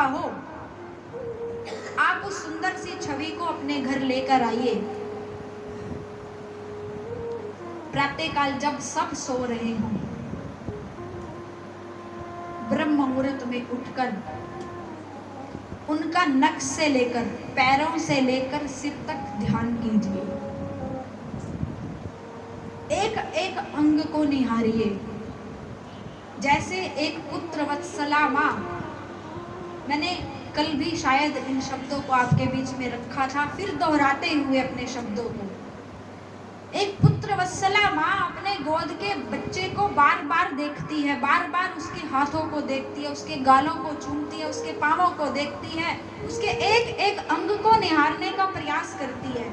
का हो, आप उस सुंदर सी छवि को अपने घर लेकर आइए। प्रातःकाल जब सब सो रहे हों, ब्रह्म मुहूर्त में उठकर उनका नख से लेकर पैरों से लेकर सिर तक ध्यान कीजिए। एक एक अंग को निहारिए, जैसे एक पुत्र वत्सला माँ। मैंने कल भी शायद इन शब्दों को आपके बीच में रखा था, फिर दोहराते हुए अपने शब्दों को। एक पुत्र वत्सला माँ अपने गोद के बच्चे को बार बार देखती है, बार बार उसके हाथों को देखती है, उसके गालों को चूमती है, उसके पांवों को देखती है, उसके एक एक अंग को निहारने का प्रयास करती है,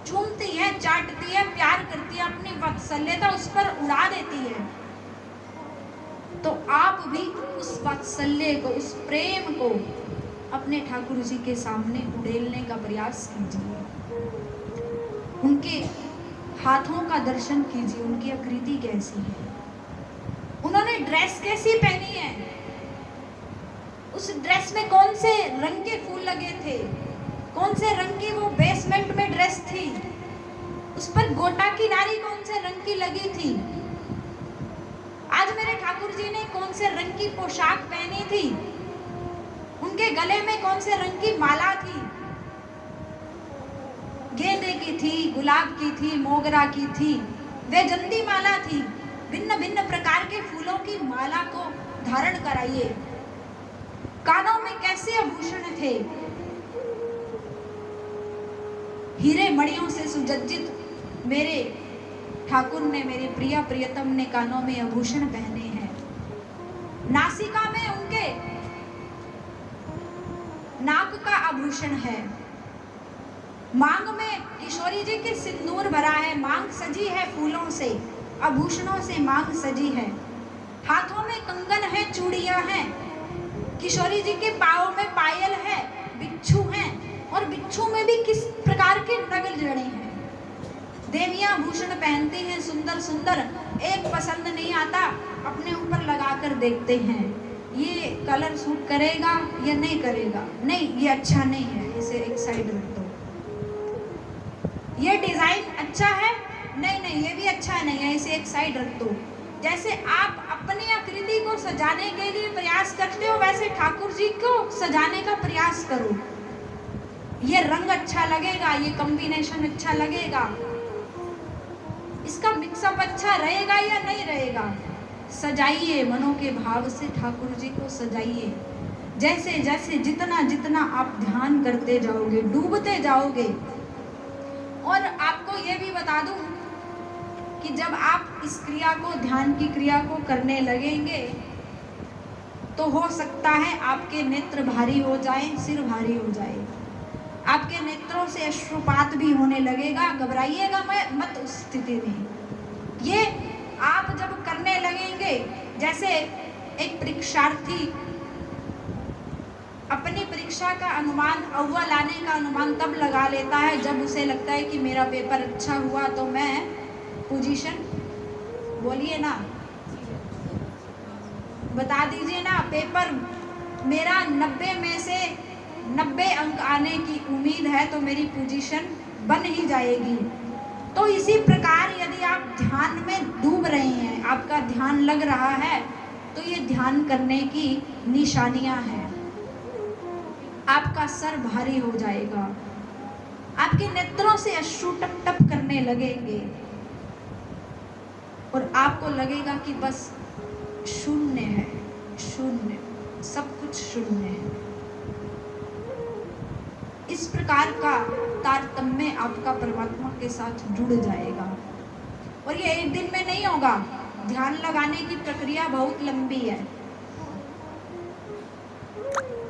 चूमती है, चाटती है, प्यार करती है, अपनी वात्सल्यता उस पर उड़ा देती है। तो आप भी उस वात्सल्य को, उस प्रेम को अपने ठाकुर जी के सामने उड़ेलने का प्रयास कीजिए। उनके हाथों का दर्शन कीजिए, उनकी आकृति कैसी है, उन्होंने ड्रेस कैसी पहनी है, उस ड्रेस में कौन से रंग के फूल लगे थे, कौन से रंग की वो बेसमेंट में ड्रेस थी, उस पर गोटा की नारी कौन से रंग की लगी थी, आज मेरे ठाकुर जी ने कौन से रंग की पोशाक पहनी थी, उनके गले में कौन से रंग की माला थी, गेंदे की थी, गुलाब की थी, मोगरा की थी, वैजंती माला थी, भिन्न भिन्न प्रकार के फूलों की माला को धारण कराइए। कानों में कैसे आभूषण थे, हीरे मणियों से सुसज्जित मेरे ठाकुर ने, मेरे प्रिया प्रियतम ने कानों में आभूषण पहने हैं। नासिका में उनके नाक का आभूषण है, मांग में किशोरी जी के सिंदूर भरा है, मांग सजी है फूलों से, आभूषणों से मांग सजी है, हाथों में कंगन है, चूड़ियां हैं, किशोरी जी के पाँव में पायल है, बिच्छू हैं, और बिच्छू में भी किस प्रकार के नग जड़े हैं। देवियां आभूषण पहनती हैं सुंदर सुंदर, एक पसंद नहीं आता, अपने ऊपर लगाकर देखते हैं ये कलर सूट करेगा या नहीं करेगा, नहीं ये अच्छा नहीं है, इसे एक साइड रख दो, ये डिजाइन अच्छा है, नहीं नहीं ये भी अच्छा नहीं है, इसे एक साइड रख दो। जैसे आप अपनी आकृति को सजाने के लिए प्रयास करते हो, वैसे ठाकुर जी को सजाने का प्रयास करो। ये रंग अच्छा लगेगा, ये कॉम्बिनेशन अच्छा लगेगा, इसका मिक्सअप अच्छा रहेगा या नहीं रहेगा। सजाइए, मनो के भाव से ठाकुर जी को सजाइए। जैसे जैसे जितना जितना आप ध्यान करते जाओगे, डूबते जाओगे। और आपको ये भी बता दूं कि जब आप इस क्रिया को, ध्यान की क्रिया को करने लगेंगे, तो हो सकता है आपके नेत्र भारी हो जाएं, सिर भारी हो जाए, आपके नेत्रों से अश्रुपात भी होने लगेगा। घबराइएगा मत उस स्थिति में। ये आप जब करने लगेंगे, जैसे एक परीक्षार्थी अपनी परीक्षा का अनुमान, अव्वल आने का अनुमान तब लगा लेता है जब उसे लगता है कि मेरा पेपर अच्छा हुआ तो मैं पोजीशन, बोलिए ना, बता दीजिए ना, पेपर मेरा 90 में से 90 अंक आने की उम्मीद है तो मेरी पोजीशन बन ही जाएगी। तो इसी प्रकार यदि आप ध्यान में डूब रहे हैं, आपका ध्यान लग रहा है, तो ये ध्यान करने की निशानियां हैं। आपका सर भारी हो जाएगा, आपके नेत्रों से अश्रु टप टप करने लगेंगे और आपको लगेगा कि बस शून्य है, शून्य, सब कुछ शून्य है। इस प्रकार का तारतम्य आपका परमात्मा के साथ जुड़ जाएगा। और ये एक दिन में नहीं होगा, ध्यान लगाने की प्रक्रिया बहुत लंबी है।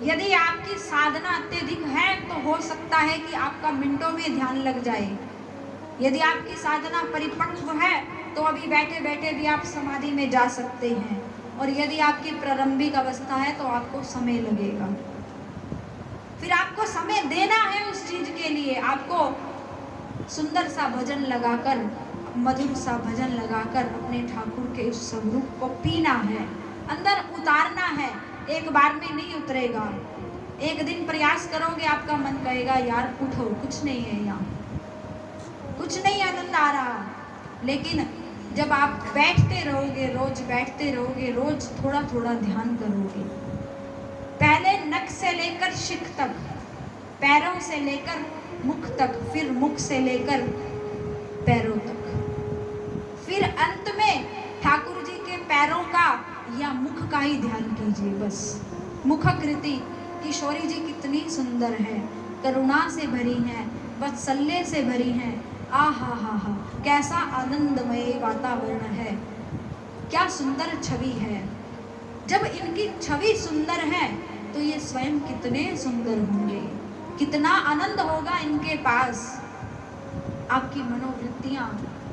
यदि आपकी साधना अत्यधिक है तो हो सकता है कि आपका मिनटों में ध्यान लग जाए। यदि आपकी साधना परिपक्व है तो अभी बैठे बैठे भी आप समाधि में जा सकते हैं। और यदि आपकी प्रारंभिक अवस्था है तो आपको समय लगेगा। फिर आपको समय देना है उस चीज के लिए। आपको सुंदर सा भजन लगाकर, मधुर सा भजन लगाकर अपने ठाकुर के उस स्वरूप को पीना है, अंदर उतारना है। एक बार में नहीं उतरेगा। एक दिन प्रयास करोगे, आपका मन कहेगा यार उठो, कुछ नहीं है यहाँ, कुछ नहीं आनंद आ रहा। लेकिन जब आप बैठते रहोगे, रोज बैठते रहोगे, रोज थोड़ा थोड़ा ध्यान करोगे, पहले नख से लेकर शिख तक, पैरों से लेकर मुख तक, फिर मुख से लेकर पैरों तक, फिर अंत में ठाकुर जी के पैरों का या मुख का ही ध्यान कीजिए बस। मुखाकृति किशोरी जी कितनी सुंदर है, करुणा से भरी हैं, वात्सल्य से भरी हैं। आहा हा हा, कैसा आनंदमय वातावरण है, क्या सुंदर छवि है। जब इनकी छवि सुंदर है तो ये स्वयं कितने सुंदर होंगे, कितना आनंद होगा इनके पास। आपकी मनोवृत्तियां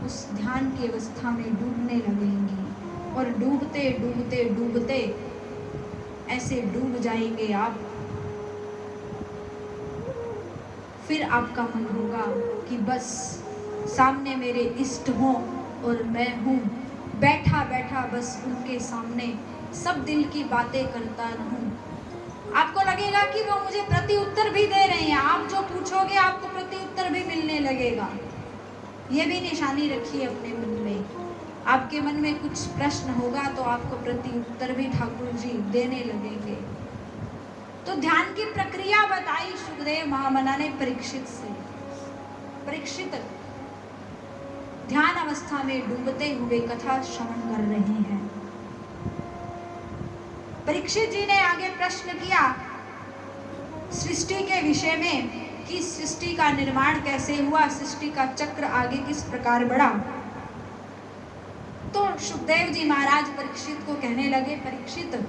उस ध्यान की अवस्था में डूबने लगेंगी और डूबते डूबते डूबते ऐसे डूब जाएंगे आप। फिर आपका मन होगा कि बस सामने मेरे इष्ट हों और मैं हूँ, बैठा बैठा बस उनके सामने सब दिल की बातें करता रहूं। आपको लगेगा कि वो मुझे प्रति उत्तर भी दे रहे हैं, आप जो पूछोगे आपको प्रति उत्तर भी मिलने लगेगा। ये भी निशानी रखिए अपने मन में, आपके मन में कुछ प्रश्न होगा तो आपको प्रति उत्तर भी ठाकुर जी देने लगेंगे। तो ध्यान की प्रक्रिया बताई सुखदेव महामना ने परीक्षित से। परीक्षित ध्यान अवस्था में डूबते हुए कथा श्रवण कर रहे हैं। परीक्षित जी ने आगे प्रश्न किया सृष्टि के विषय में कि सृष्टि का निर्माण कैसे हुआ, सृष्टि का चक्र आगे किस प्रकार बढ़ा। तो सुखदेव जी महाराज परीक्षित को कहने लगे, परीक्षित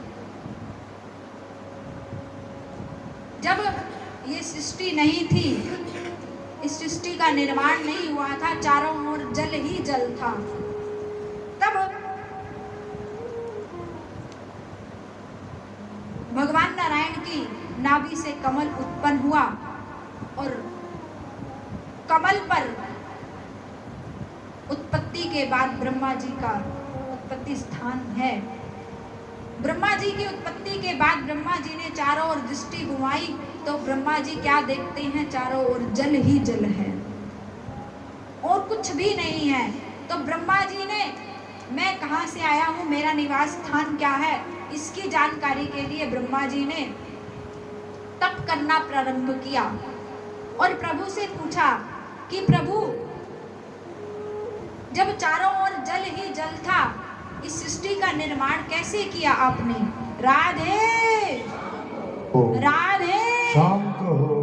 जब ये सृष्टि नहीं थी, इस सृष्टि का निर्माण नहीं हुआ था, चारों ओर जल ही जल था, तब भगवान नारायण की नाभि से कमल उत्पन्न हुआ और कमल पर उत्पत्ति के बाद ब्रह्मा जी का उत्पत्ति स्थान है। ब्रह्मा जी की उत्पत्ति के बाद ब्रह्मा जी ने चारों ओर दृष्टि घुमाई तो ब्रह्मा जी क्या देखते हैं, चारों ओर जल ही जल है और कुछ भी नहीं है। तो ब्रह्मा जी ने मैं कहाँ से आया हूँ, मेरा निवास स्थान क्या है, इसकी जानकारी के लिए ब्रह्मा जी ने तप करना प्रारंभ किया और प्रभु से पूछा कि प्रभु जब चारों ओर जल ही जल था, इस सृष्टि का निर्माण कैसे किया आपने। राधे राधे शांत हो।